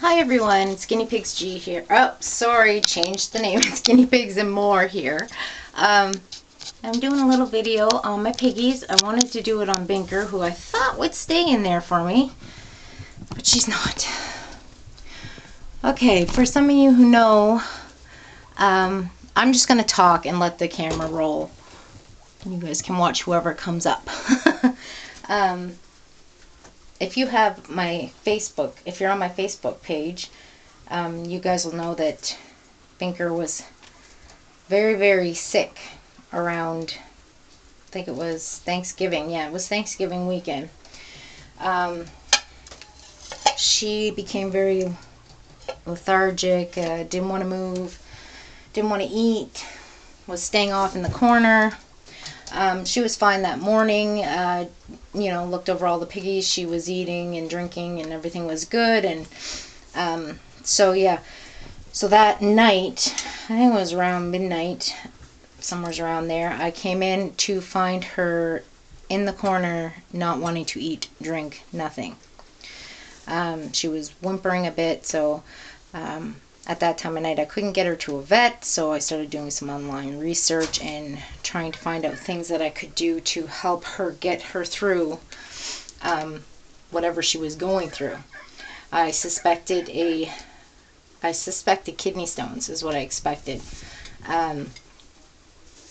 Hi everyone, it's Guinea Pigs G here. Oh, sorry, changed the name. It's Guinea Pigs and More here. I'm doing a little video on my piggies. I wanted to do it on Binker, who I thought would stay in there for me, but she's not. Okay, for some of you who know, I'm just going to talk and let the camera roll. You guys can watch whoever comes up. If you have my Facebook, if you're on my Facebook page, you guys will know that Binker was very, very sick around, I think it was Thanksgiving. Yeah, it was Thanksgiving weekend. She became very lethargic, didn't want to move, didn't want to eat, was staying off in the corner. She was fine that morning, you know, looked over all the piggies. She was eating and drinking and everything was good. And so yeah, so that night, I think it was around midnight, somewhere around there, I came in to find her in the corner, not wanting to eat, drink, nothing. She was whimpering a bit, so at that time of night I couldn't get her to a vet, so I started doing some online research and trying to find out things that I could do to help her get her through whatever she was going through. I suspected kidney stones is what I expected.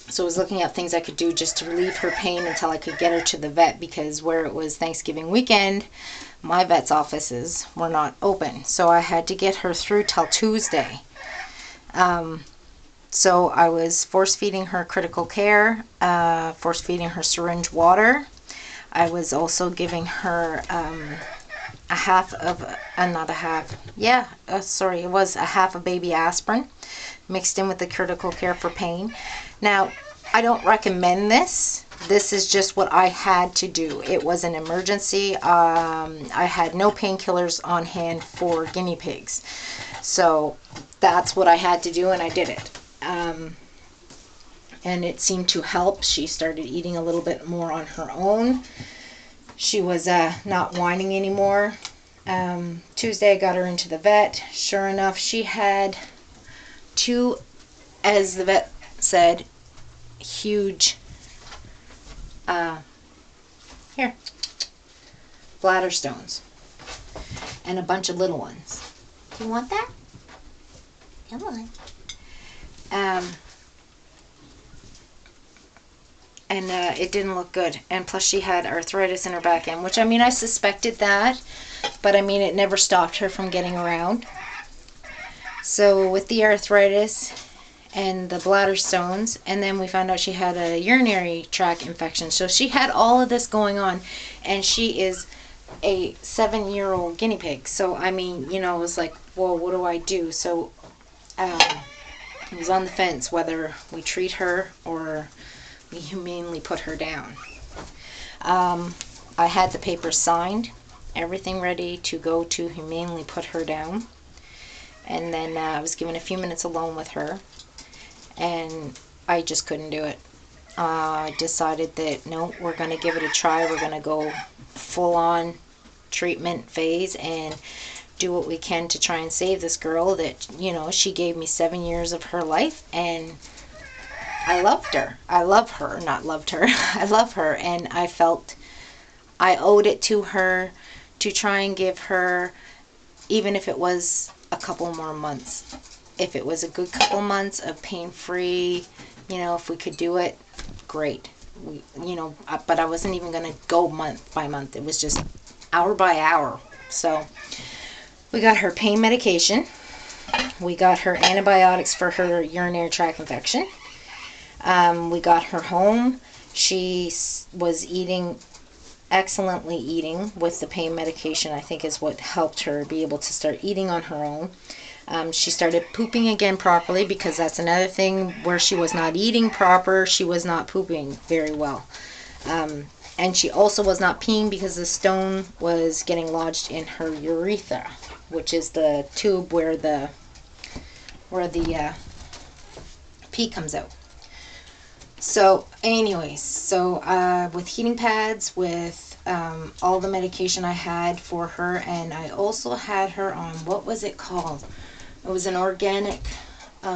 So I was looking at things I could do just to relieve her pain until I could get her to the vet, because where it was Thanksgiving weekend, my vet's offices were not open. So I had to get her through till Tuesday. So I was force feeding her critical care, force feeding her syringe water. I was also giving her a half of, not a half, yeah, sorry, it was a half a baby aspirin mixed in with the critical care for pain. Now, I don't recommend this. This is just what I had to do. It was an emergency. I had no painkillers on hand for guinea pigs. So that's what I had to do, and I did it. And it seemed to help. She started eating a little bit more on her own. She was not whining anymore. Tuesday I got her into the vet. Sure enough, she had two, as the vet said, huge bladder stones and a bunch of little ones. Do you want that? Come on. And it didn't look good. And plus she had arthritis in her back end, which, I mean, I suspected that, but I mean, it never stopped her from getting around. So with the arthritis and the bladder stones, and then we found out she had a urinary tract infection. So she had all of this going on, and she is a 7-year-old guinea pig. So I mean, you know, it was like, well, what do I do? So I was on the fence whether we treat her or we humanely put her down. I had the papers signed, everything ready to go to humanely put her down. And then I was given a few minutes alone with her, and I just couldn't do it. I decided that, no, we're going to give it a try. We're going to go full-on treatment phase and do what we can to try and save this girl that, you know, she gave me 7 years of her life, and I loved her. I love her, not loved her. I love her, and I felt I owed it to her to try and give her, even if it was a couple more months. If it was a good couple months of pain-free, you know, if we could do it, great. You know, but I wasn't even going to go month by month. It was just hour by hour. So we got her pain medication. We got her antibiotics for her urinary tract infection. We got her home. She was eating, excellently eating with the pain medication, I think, is what helped her be able to start eating on her own. She started pooping again properly, because that's another thing where she was not eating proper. She was not pooping very well. And she also was not peeing because the stone was getting lodged in her urethra, which is the tube where the pee comes out. So anyways, so with heating pads, with all the medication I had for her, and I also had her on, what was it called? It was an organic, you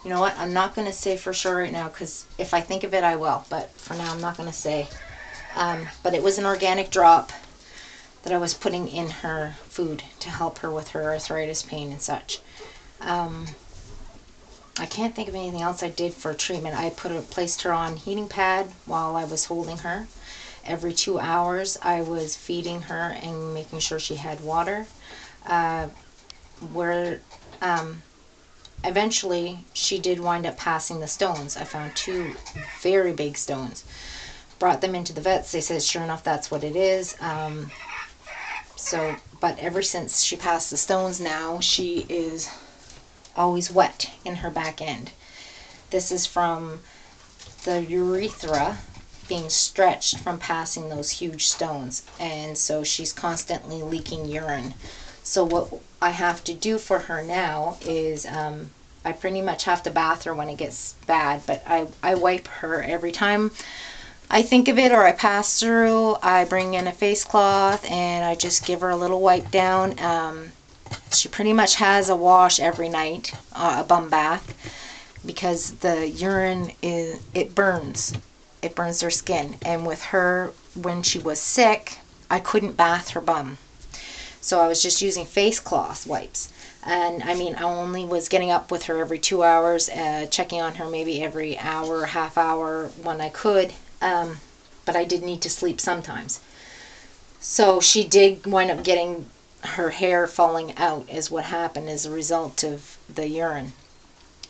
know what, I'm not going to say for sure right now, because if I think of it I will, but for now I'm not going to say. But it was an organic drop that I was putting in her food to help her with her arthritis pain and such. I can't think of anything else I did for treatment. I placed her on heating pad while I was holding her. Every 2 hours I was feeding her and making sure she had water. Eventually she did wind up passing the stones. I found 2 very big stones. Brought them into the vets. They said sure enough that's what it is. But ever since she passed the stones now, she is always wet in her back end. This is from the urethra being stretched from passing those huge stones, and so she's constantly leaking urine. So what I have to do for her now is I pretty much have to bath her when it gets bad, but I wipe her every time I think of it or I pass through. I bring in a face cloth and I just give her a little wipe down. She pretty much has a wash every night, a bum bath, because the urine it burns her skin. And with her, when she was sick, I couldn't bath her bum, so I was just using face cloth wipes. And I mean, I only was getting up with her every 2 hours, checking on her maybe every hour, half hour when I could, but I did need to sleep sometimes. So she did wind up getting her hair falling out, is what happened as a result of the urine.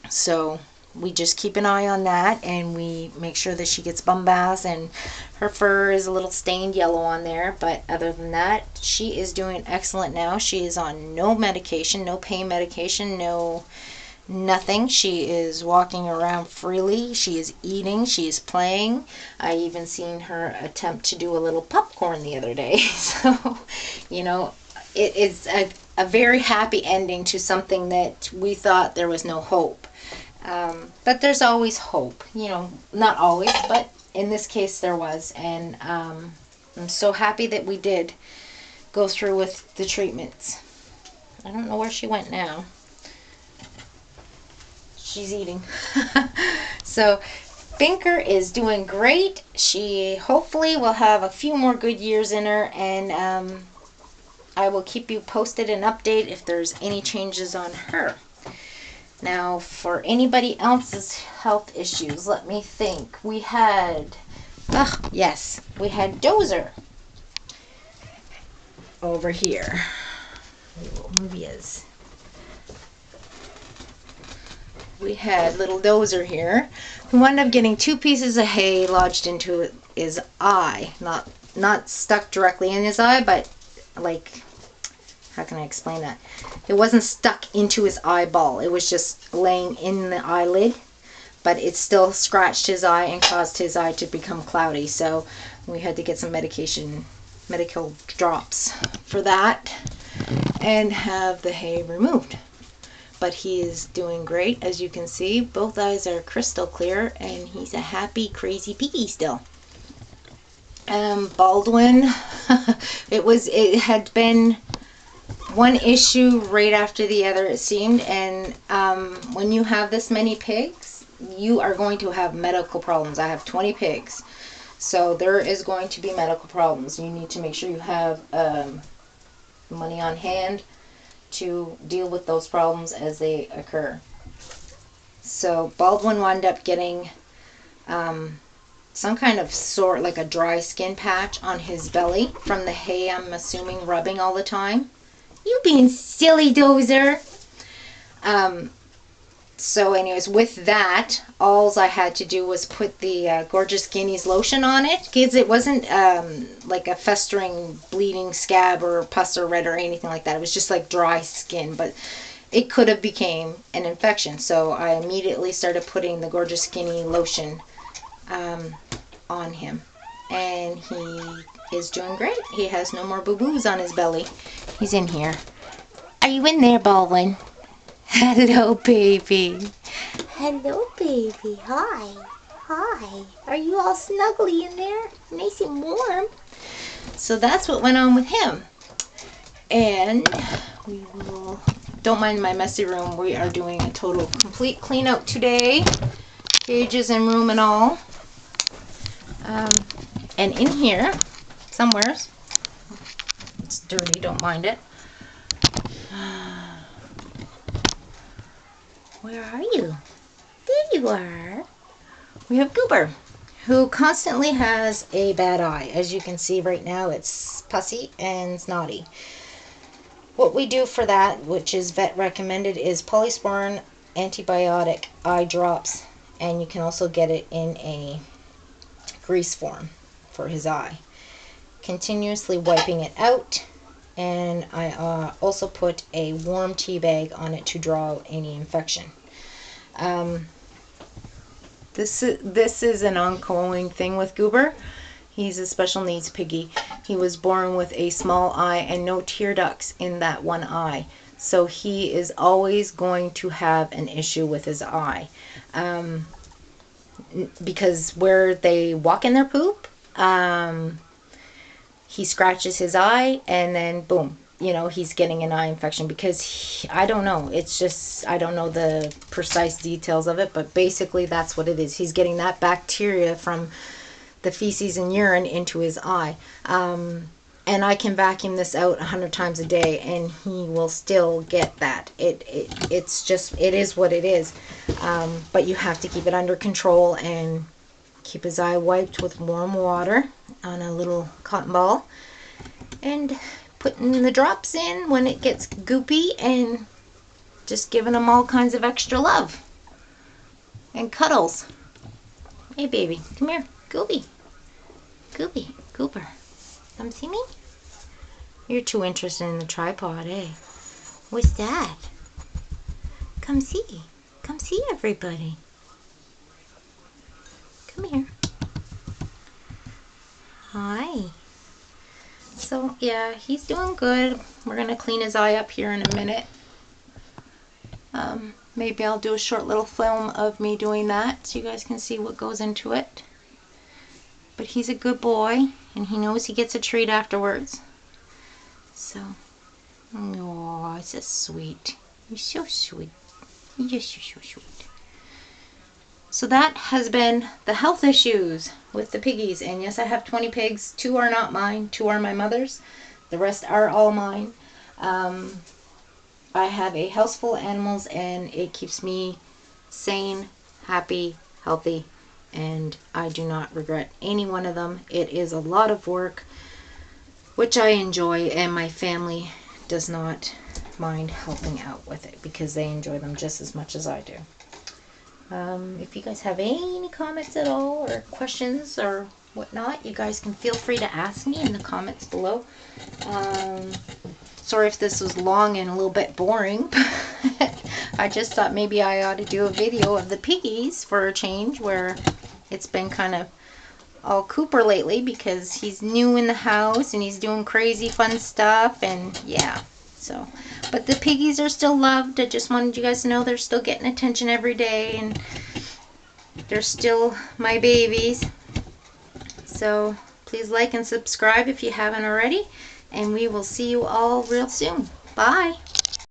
So we just keep an eye on that, and we make sure that she gets bum baths, and her fur is a little stained yellow on there, but other than that, she is doing excellent now. She is on no medication, no pain medication, no nothing. She is walking around freely. She is eating. She is playing. I even seen her attempt to do a little popcorn the other day. So, you know, it is a very happy ending to something that we thought there was no hope. But there's always hope, you know, not always, but in this case there was. And I'm so happy that we did go through with the treatments. I don't know where she went now. She's eating. So Binker is doing great. She hopefully will have a few more good years in her, and I will keep you posted and update if there's any changes on her. Now, for anybody else's health issues, let me think. We had, we had Dozer over here. What movie is? We had little Dozer here, who wound up getting 2 pieces of hay lodged into his eye. Not stuck directly in his eye, but like, how can I explain that? It wasn't stuck into his eyeball. It was just laying in the eyelid, but it still scratched his eye and caused his eye to become cloudy. So we had to get some medical drops for that and have the hay removed. But he is doing great. As you can see, both eyes are crystal clear, and he's a happy, crazy piggy still. Baldwin, it had been one issue right after the other, it seemed, and when you have this many pigs, you are going to have medical problems. I have 20 pigs, so there is going to be medical problems. You need to make sure you have money on hand to deal with those problems as they occur. So Baldwin wound up getting some kind of sort, like a dry skin patch on his belly from the hay, I'm assuming, rubbing all the time. You being silly, Dozer. So anyways, with that, all I had to do was put the Gorgeous Guinea's lotion on it, because it wasn't like a festering, bleeding scab or pus or red or anything like that. It was just like dry skin, but it could have became an infection. So I immediately started putting the Gorgeous Guinea lotion on him, and he is doing great. He has no more boo-boos on his belly. He's in here. Are you in there, Baldwin? Hello, baby. Hello, baby. Hi. Hi. Are you all snuggly in there? Nice and warm. So that's what went on with him. And we will, don't mind my messy room. We are doing a total complete clean out today. Cages and room and all. And in here, somewhere, it's dirty, don't mind it. Where are you? There you are. We have Goober, who constantly has a bad eye. As you can see right now, it's pussy and snotty. What we do for that, which is vet recommended, is polysporin antibiotic eye drops, and you can also get it in a grease form for his eye. Continuously wiping it out, and I also put a warm tea bag on it to draw out any infection. This is an ongoing thing with Goober. He's a special needs piggy. He was born with a small eye and no tear ducts in that one eye. So he is always going to have an issue with his eye. Because where they walk in their poop, he scratches his eye and then boom, you know, he's getting an eye infection because I don't know. It's just, I don't know the precise details of it, but basically that's what it is. He's getting that bacteria from the feces and urine into his eye. And I can vacuum this out 100 times a day and he will still get that. It's just, it is what it is. But you have to keep it under control and keep his eye wiped with warm water on a little cotton ball. And putting the drops in when it gets goopy and just giving him all kinds of extra love and cuddles. Hey baby, come here. Gooby. Gooby. Goober. Come see me? You're too interested in the tripod, eh? What's that? Come see. Come see everybody. Come here. Hi. So, yeah, he's doing good. We're going to clean his eye up here in a minute. Maybe I'll do a short little film of me doing that so you guys can see what goes into it. But he's a good boy, and he knows he gets a treat afterwards. So, oh, it's so sweet. You're so sweet. You're so sweet. So that has been the health issues with the piggies. And yes, I have 20 pigs. 2 are not mine. 2 are my mother's. The rest are all mine. I have a house full of animals, and it keeps me sane, happy, healthy, and I do not regret any one of them. It is a lot of work, which I enjoy, and my family does not mind helping out with it because they enjoy them just as much as I do. If you guys have any comments at all or questions or whatnot, you guys can feel free to ask me in the comments below. Sorry if this was long and a little bit boring, but I just thought maybe I ought to do a video of the piggies for a change, where it's been kind of all Cooper lately because he's new in the house and he's doing crazy fun stuff, and yeah. So, but the piggies are still loved. I just wanted you guys to know they're still getting attention every day, and they're still my babies. So please like and subscribe if you haven't already, and we will see you all real soon. Bye.